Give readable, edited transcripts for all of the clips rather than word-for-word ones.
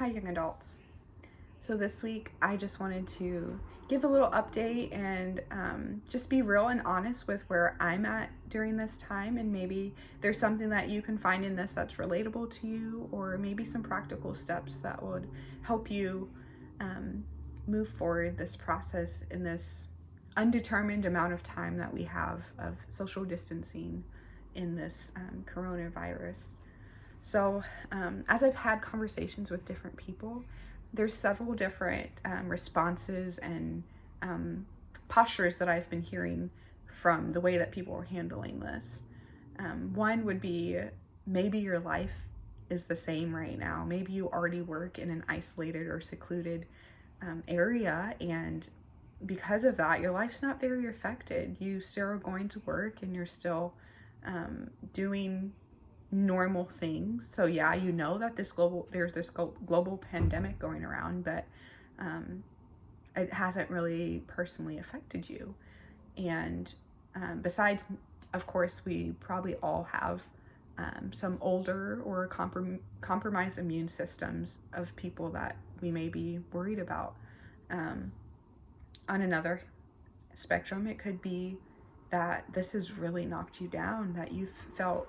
Hi, young adults. So this week, I just wanted to give a little update and just be real and honest with where I'm at during this time. And maybe there's something that you can find in this that's relatable to you, or maybe some practical steps that would help you move forward this process in this undetermined amount of time that we have of social distancing in this coronavirus. So, as I've had conversations with different people, there's several different responses and postures that I've been hearing from the way that people are handling this. One would be maybe your life is the same right now. Maybe you already work in an isolated or secluded area, and because of that, your life's not very affected. You still are going to work and you're still doing normal things. So yeah, you know that there's this global pandemic going around, but it hasn't really personally affected you. And besides, of course, we probably all have some older or compromised immune systems of people that we may be worried about. On another spectrum, it could be that this has really knocked you down, that you've felt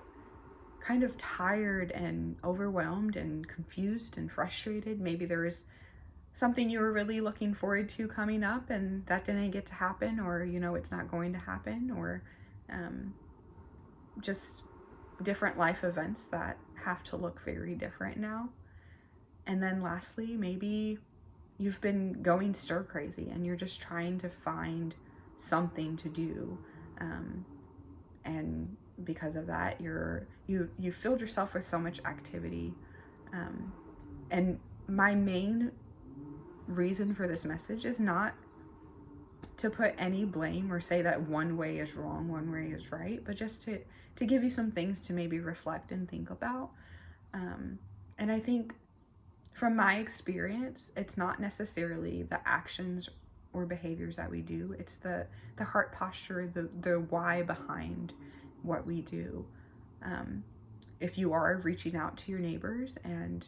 kind of tired and overwhelmed and confused and frustrated. Maybe there was something you were really looking forward to coming up and that didn't get to happen, or it's not going to happen, or just different life events that have to look very different now. And then lastly, maybe you've been going stir crazy and you're just trying to find something to do, and because of that, you filled yourself with so much activity. And my main reason for this message is not to put any blame or say that one way is wrong, one way is right, but just to give you some things to maybe reflect and think about. And I think from my experience, it's not necessarily the actions or behaviors that we do. It's the heart posture, the why behind what we do. If you are reaching out to your neighbors and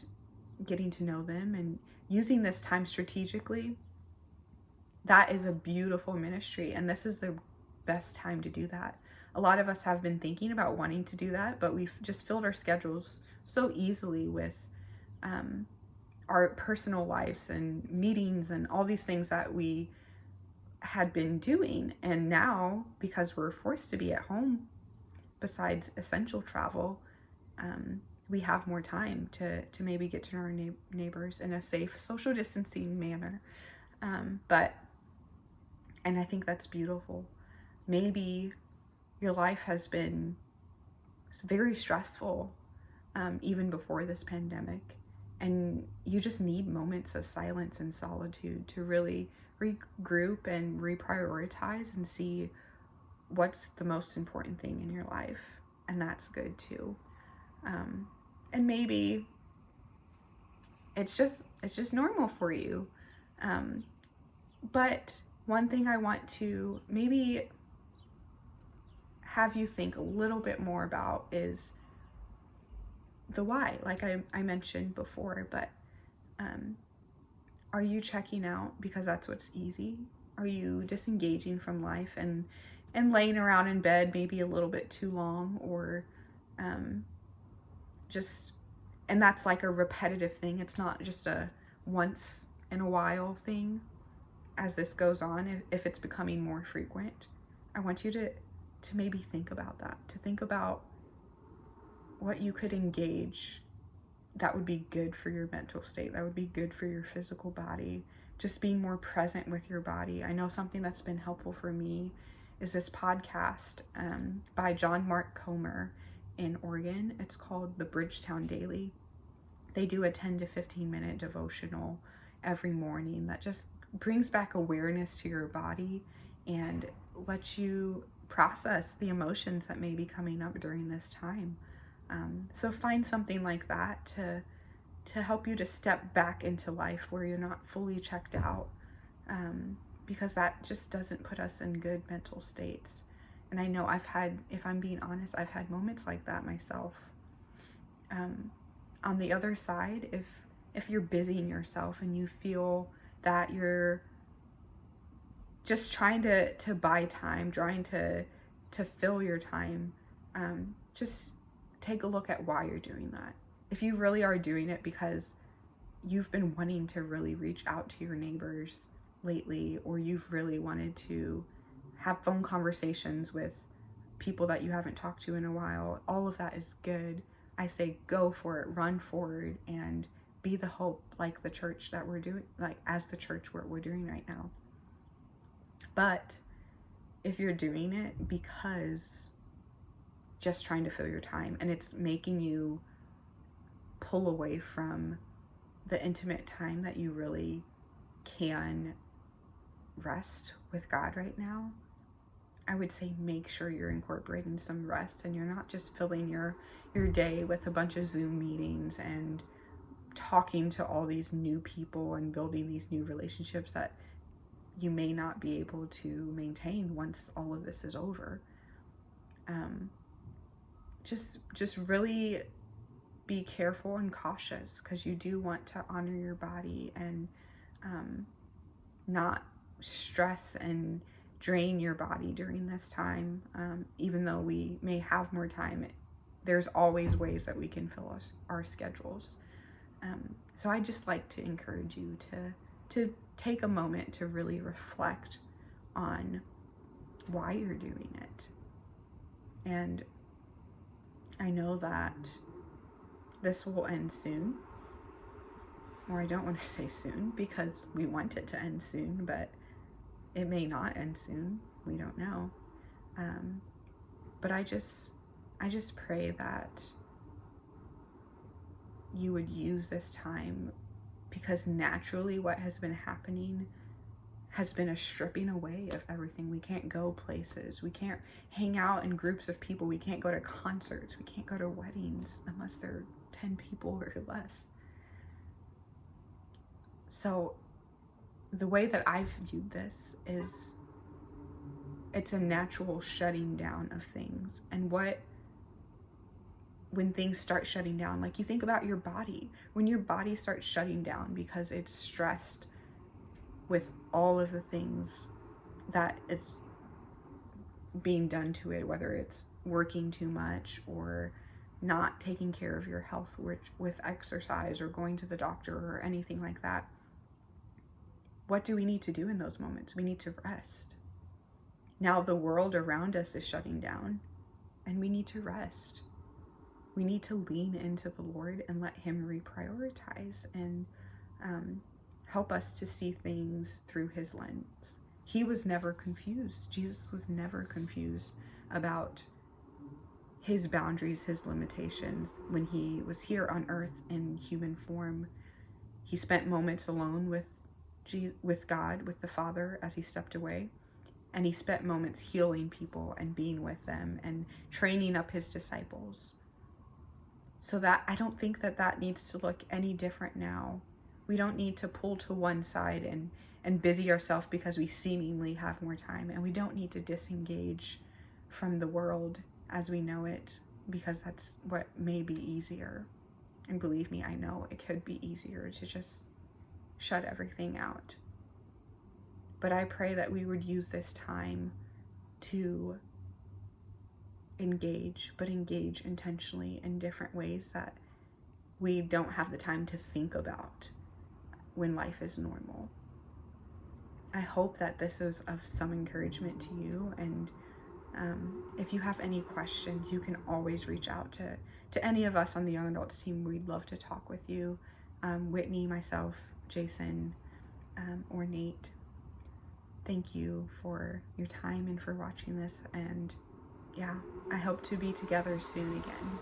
getting to know them and using this time strategically, that is a beautiful ministry, and this is the best time to do that. A lot of us have been thinking about wanting to do that, but we've just filled our schedules so easily with our personal lives and meetings and all these things that we had been doing. And now, because we're forced to be at home, besides essential travel, we have more time to maybe get to know our neighbors in a safe social distancing manner. And I think that's beautiful. Maybe your life has been very stressful even before this pandemic, and you just need moments of silence and solitude to really regroup and reprioritize and see what's the most important thing in your life. And that's good too. And maybe it's just normal for you. But one thing I want to maybe have you think a little bit more about is the why, like I mentioned before. But are you checking out because that's what's easy? Are you disengaging from life and laying around in bed maybe a little bit too long, or and that's like a repetitive thing. It's not just a once in a while thing. As this goes on, if it's becoming more frequent, I want you to maybe think about that, to think about what you could engage that would be good for your mental state, that would be good for your physical body, just being more present with your body. I know something that's been helpful for me is this podcast by John Mark Comer in Oregon. It's called the Bridgetown Daily. They do a 10 to 15 minute devotional every morning that just brings back awareness to your body and lets you process the emotions that may be coming up during this time. So find something like that to help you to step back into life where you're not fully checked out, because that just doesn't put us in good mental states. And I know if I'm being honest, I've had moments like that myself. On the other side, if you're busying yourself and you feel that you're just trying to buy time, trying to fill your time, just take a look at why you're doing that. If you really are doing it because you've been wanting to really reach out to your neighbors lately, or you've really wanted to have phone conversations with people that you haven't talked to in a while, all of that is good. I say go for it, run forward, and be the hope like the church that we're doing, like as the church what we're doing right now. But if you're doing it because just trying to fill your time and it's making you pull away from the intimate time that you really can rest with God right now, I would say make sure you're incorporating some rest and you're not just filling your day with a bunch of Zoom meetings and talking to all these new people and building these new relationships that you may not be able to maintain once all of this is over. Just really be careful and cautious, because you do want to honor your body and not stress and drain your body during this time. Even though we may have more time, there's always ways that we can fill our schedules. So I just like to encourage you to take a moment to really reflect on why you're doing it. And I know that this will end soon, or I don't want to say soon because we want it to end soon, but it may not end soon. We don't know. But I just pray that you would use this time, because naturally what has been happening has been a stripping away of everything. We can't go places. We can't hang out in groups of people. We can't go to concerts. We can't go to weddings unless they're 10 people or less. So the way that I've viewed this is it's a natural shutting down of things. And when things start shutting down, like you think about your body, when your body starts shutting down because it's stressed with all of the things that is being done to it, whether it's working too much or not taking care of your health with exercise or going to the doctor or anything like that, what do we need to do in those moments? We need to rest. Now the world around us is shutting down and we need to rest. We need to lean into the Lord and let Him reprioritize and help us to see things through His lens. He was never confused. Jesus was never confused about His boundaries, His limitations. When He was here on earth in human form, He spent moments alone with God, with the Father, as He stepped away. And He spent moments healing people and being with them and training up His disciples. So that I don't think that needs to look any different now. We don't need to pull to one side and busy ourselves because we seemingly have more time. And we don't need to disengage from the world as we know it, because that's what may be easier. And believe me, I know it could be easier to just shut everything out. But I pray that we would use this time to engage, but engage intentionally in different ways that we don't have the time to think about when life is normal. I hope that this is of some encouragement to you, and if you have any questions, you can always reach out to any of us on the Young Adults team. We'd love to talk with you. Whitney, myself, Jason, or Nate. Thank you for your time and for watching this, and yeah, I hope to be together soon again.